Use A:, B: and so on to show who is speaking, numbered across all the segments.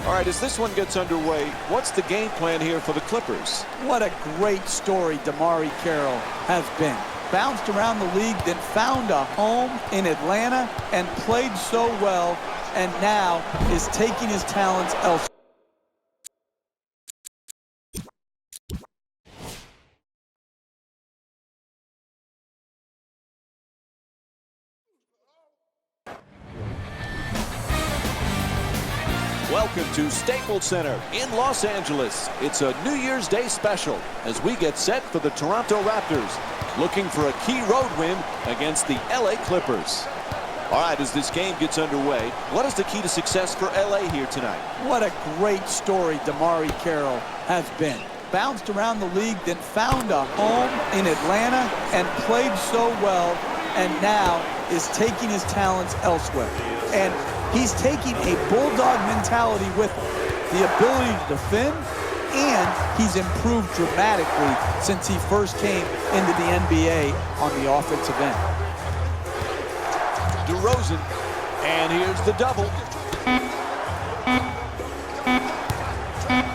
A: All right, as this one gets underway, what's the game plan here for the Clippers?
B: What a great story DeMarre Carroll has been. Bounced around the league, then found a home in Atlanta and played so well, and now is taking his talents elsewhere.
A: Welcome to Staples Center in Los Angeles. It's a New Year's Day special as we get set for the Toronto Raptors, looking for a key road win against the LA Clippers. All right, as this game gets underway, what is the key to success for LA here tonight?
B: What a great story DeMarre Carroll has been. Bounced around the league, then found a home in Atlanta and played so well, and now is taking his talents elsewhere. And he's taking a bulldog mentality with him, the ability to defend, and he's improved dramatically since he first came into the NBA on the offensive end.
A: DeRozan, and here's the double.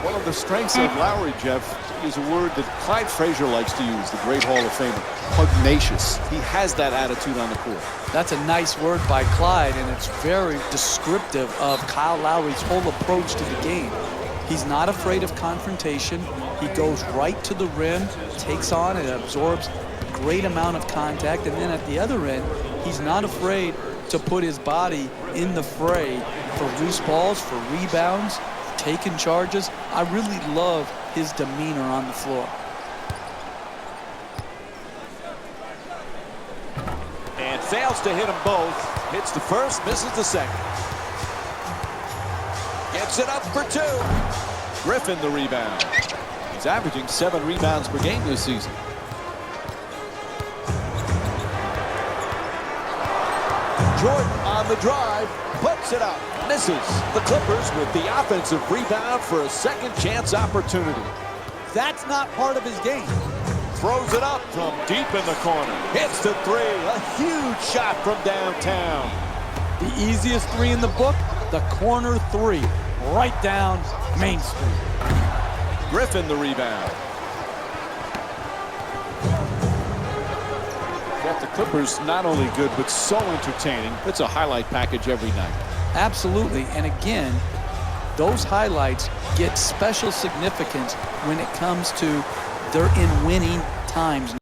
A: One of the strengths of Lowry, Jeff, is a word that Clyde Frazier likes to use, the great Hall of Famer, pugnacious. He has that attitude on the court.
B: That's a nice word by Clyde, and it's very descriptive of Kyle Lowry's whole approach to the game. He's not afraid of confrontation. He goes right to the rim, takes on and absorbs a great amount of contact, and then at the other end, he's not afraid to put his body in the fray for loose balls, for rebounds, taking charges. I really love his demeanor on the floor.
A: And fails to hit them both. Hits the first, misses the second. Gets it up for two. Griffin the rebound. He's averaging 7 rebounds per game this season. Jordan on the drive, puts it up, misses. The Clippers with the offensive rebound for a second chance opportunity.
B: That's not part of his game.
A: Throws it up from deep in the corner. Hits the three, a huge shot from downtown.
B: The easiest three in the book, the corner three, right down Main Street.
A: Griffin the rebound. Got the Clippers not only good, but so entertaining. It's a highlight package every night.
B: Absolutely, and again, those highlights get special significance when it comes to they're in winning times.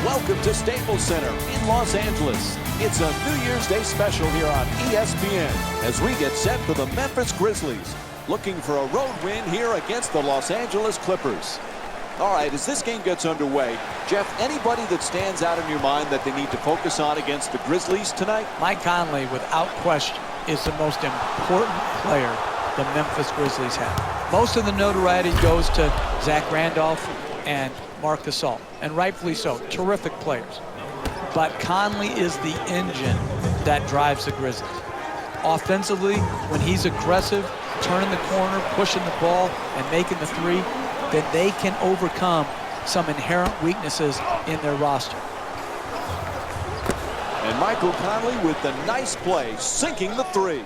A: Welcome to Staples Center in Los Angeles. It's a New Year's Day special here on ESPN as we get set for the Memphis Grizzlies, looking for a road win here against the Los Angeles Clippers. All right, as this game gets underway, Jeff, anybody that stands out in your mind that they need to focus on against the Grizzlies tonight?
B: Mike Conley, without question, is the most important player the Memphis Grizzlies have. Most of the notoriety goes to Zach Randolph and Marc Gasol, and rightfully so. Terrific players. But Conley is the engine that drives the Grizzlies. Offensively, when he's aggressive, turning the corner, pushing the ball, and making the three, then they can overcome some inherent weaknesses in their roster.
A: And Michael Conley with the nice play, sinking the three.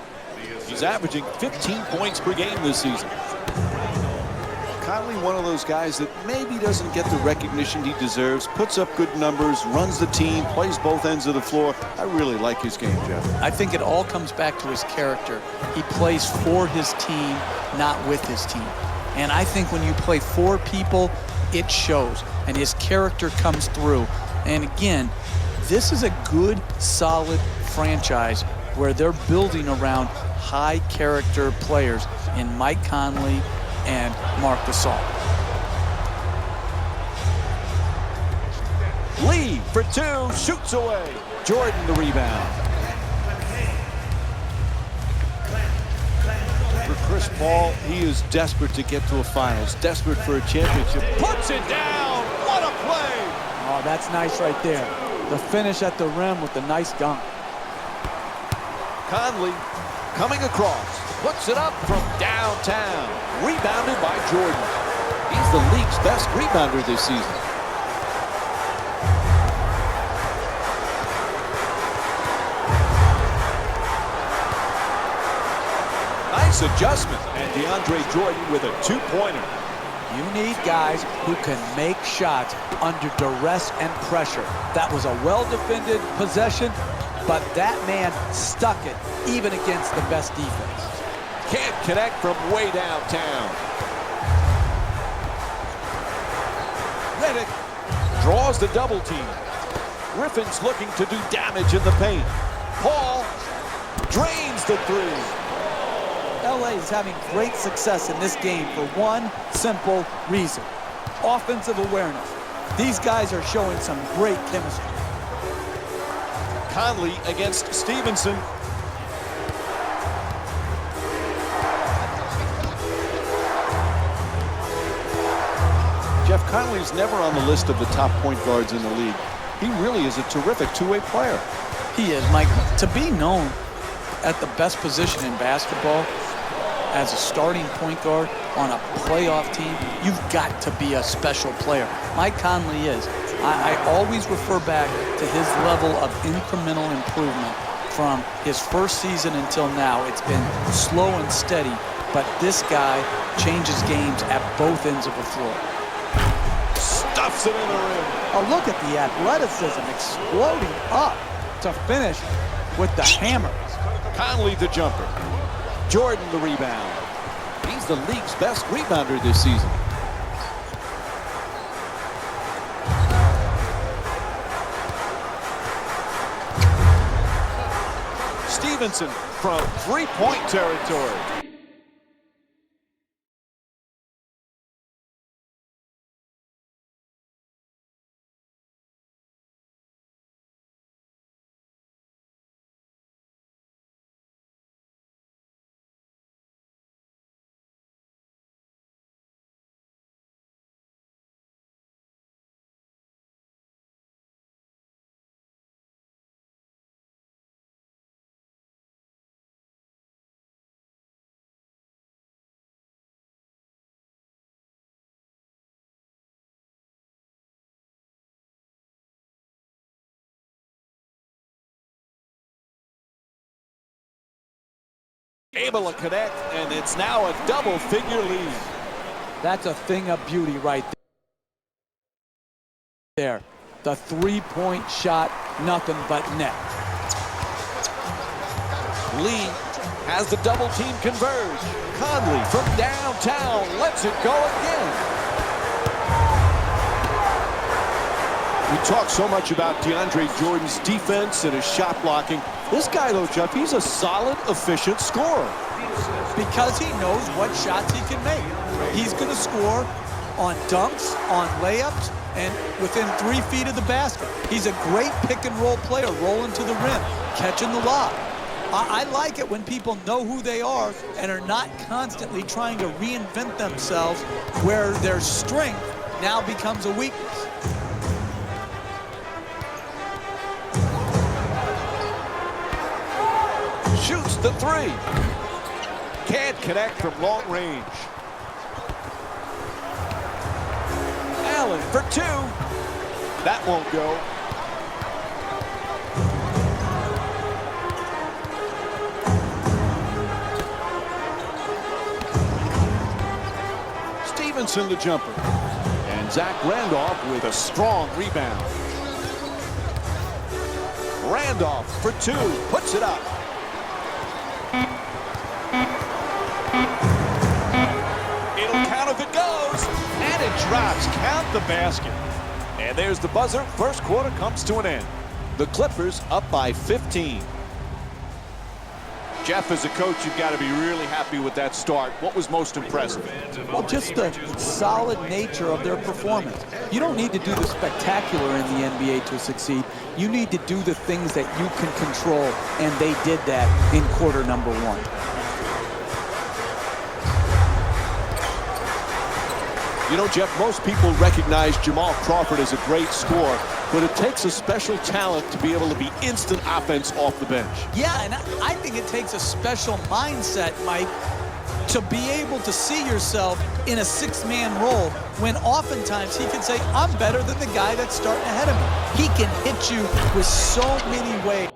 A: He's averaging 15 points per game this season. Conley, one of those guys that maybe doesn't get the recognition he deserves, puts up good numbers, runs the team, plays both ends of the floor. I really like his game, Jeff.
B: I think it all comes back to his character. He plays for his team, not with his team. And I think when you play for people, it shows, and his character comes through. And again, this is a good, solid franchise where they're building around high character players in Mike Conley and Marc Gasol.
A: Lee for two, shoots away. Jordan the rebound. For Chris Paul, he is desperate to get to a finals, desperate for a championship. Puts it down. What a play.
B: Oh, that's nice right there. The finish at the rim with the nice dunk.
A: Conley coming across. Puts it up from downtown. Rebounded by Jordan. He's the league's best rebounder this season. Nice adjustment. And DeAndre Jordan with a two-pointer.
B: You need guys who can make shots under duress and pressure. That was a well-defended possession, but that man stuck it even against the best defense.
A: Can't connect from way downtown. Redick draws the double team. Griffin's looking to do damage in the paint. Paul drains the three.
B: LA is having great success in this game for one simple reason: offensive awareness. These guys are showing some great chemistry.
A: Conley against Stevenson. Jeff, Conley's never on the list of the top point guards in the league. He really is a terrific two-way player.
B: He is, Mike. To be known at the best position in basketball as a starting point guard on a playoff team, you've got to be a special player. Mike Conley is. I always refer back to his level of incremental improvement from his first season until now. It's been slow and steady, but this guy changes games at both ends of the floor.
A: Stuffs it in the rim.
B: Oh, look at the athleticism exploding up to finish with the hammer.
A: Conley the jumper. Jordan the rebound. He's the league's best rebounder this season. Stevenson from three-point territory. Able to connect, and it's now a double-figure lead.
B: That's a thing of beauty right there. The three-point shot, nothing but net.
A: Lee has the double team converge. Conley from downtown lets it go again. We talk so much about DeAndre Jordan's defense and his shot blocking. This guy, though, Jeff, he's a solid, efficient scorer.
B: Because he knows what shots he can make. He's going to score on dunks, on layups, and within 3 feet of the basket. He's a great pick-and-roll player, rolling to the rim, catching the lob. I like it when people know who they are and are not constantly trying to reinvent themselves where their strength now becomes a weakness.
A: Shoots the three. Can't connect from long range. Allen for two. That won't go. Stevenson the jumper. And Zach Randolph with a strong rebound. Randolph for two. Puts it up. It'll count if it goes, and it drops. Count the basket. And there's the buzzer. First quarter comes to an end. The Clippers up by 15. Jeff, as a coach, you've got to be really happy with that start. What was most impressive?
B: Well, just the solid nature of their performance. You don't need to do the spectacular in the NBA to succeed. You need to do the things that you can control, and they did that in quarter number one.
A: You know, Jeff, most people recognize Jamal Crawford as a great scorer, but it takes a special talent to be able to be instant offense off the bench.
B: Yeah, and I think it takes a special mindset, Mike, to be able to see yourself in a six-man role when oftentimes he can say, I'm better than the guy that's starting ahead of me. He can hit you with so many ways.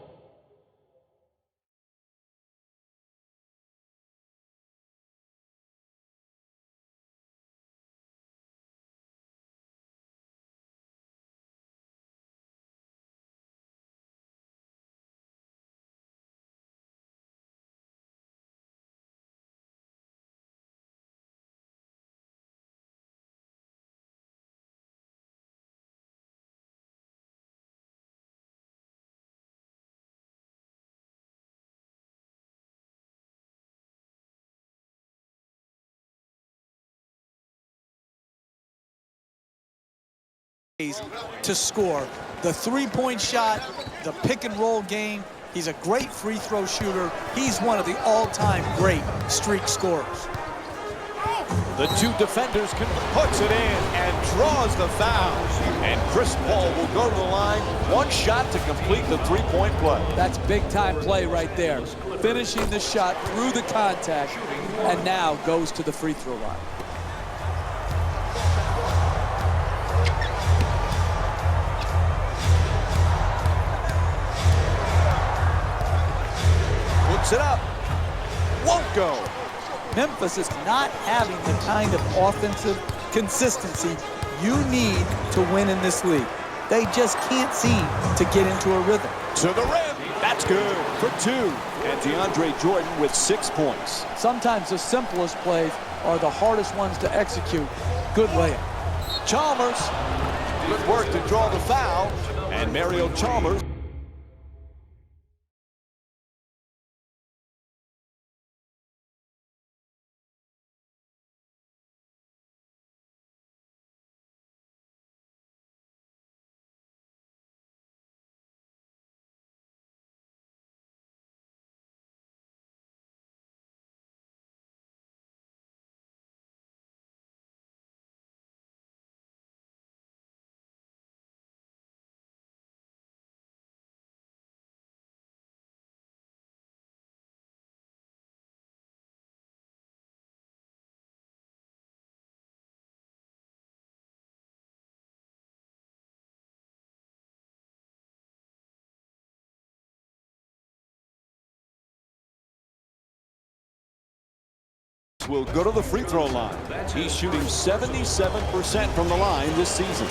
B: To score. The three-point shot, the pick-and-roll game. He's a great free throw shooter. He's one of the all-time great streak scorers.
A: The two defenders puts it in and draws the foul. And Chris Paul will go to the line. One shot to complete the three-point play.
B: That's big-time play right there. Finishing the shot through the contact and now goes to the free throw line.
A: It up, won't go.
B: Memphis is not having the kind of offensive consistency you need to win in this league. They just can't seem to get into a rhythm.
A: To the rim, that's good for two. And DeAndre Jordan with 6 points.
B: Sometimes the simplest plays are the hardest ones to execute. Good layup.
A: Chalmers, good work to draw the foul. And Mario Chalmers. Will go to the free throw line. He's shooting 77% from the line this season.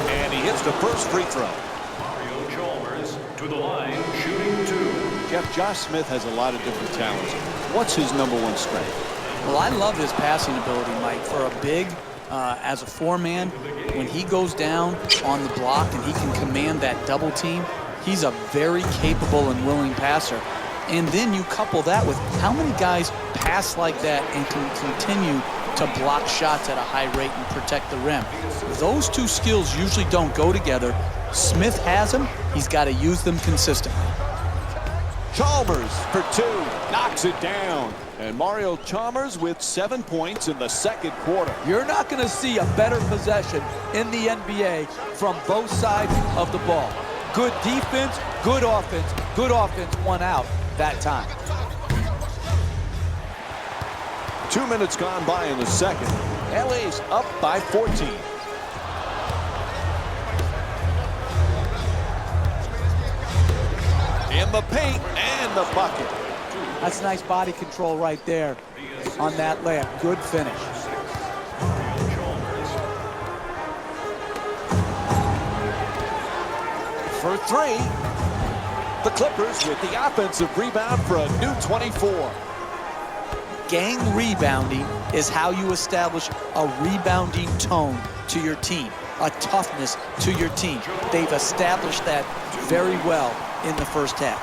A: And he hits the first free throw.
C: Mario Chalmers to the line, shooting 2.
A: Jeff, Josh Smith has a lot of different talents. What's his #1 strength?
B: Well, I love his passing ability, Mike. For a big, as a four-man, when he goes down on the block and he can command that double team, he's a very capable and willing passer. And then you couple that with how many guys pass like that and can continue to block shots at a high rate and protect the rim. Those two skills usually don't go together. Smith has them. He's got to use them consistently.
A: Chalmers for 2, knocks it down. And Mario Chalmers with 7 points in the second quarter.
B: You're not going to see a better possession in the NBA from both sides of the ball. Good defense, good offense won out that time.
A: 2 minutes gone by in the second. LA's up by 14. In the paint and the bucket.
B: That's nice body control right there on that layup. Good finish.
A: For 3. The Clippers with the offensive rebound for a new 24.
B: Gang rebounding is how you establish a rebounding tone to your team, a toughness to your team. They've established that very well in the first half.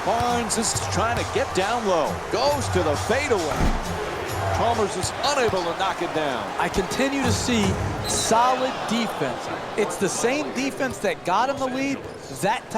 A: Barnes is trying to get down low. Goes to the fadeaway. Chalmers is unable to knock it down.
B: I continue to see solid defense. It's the same defense that got him the lead. That type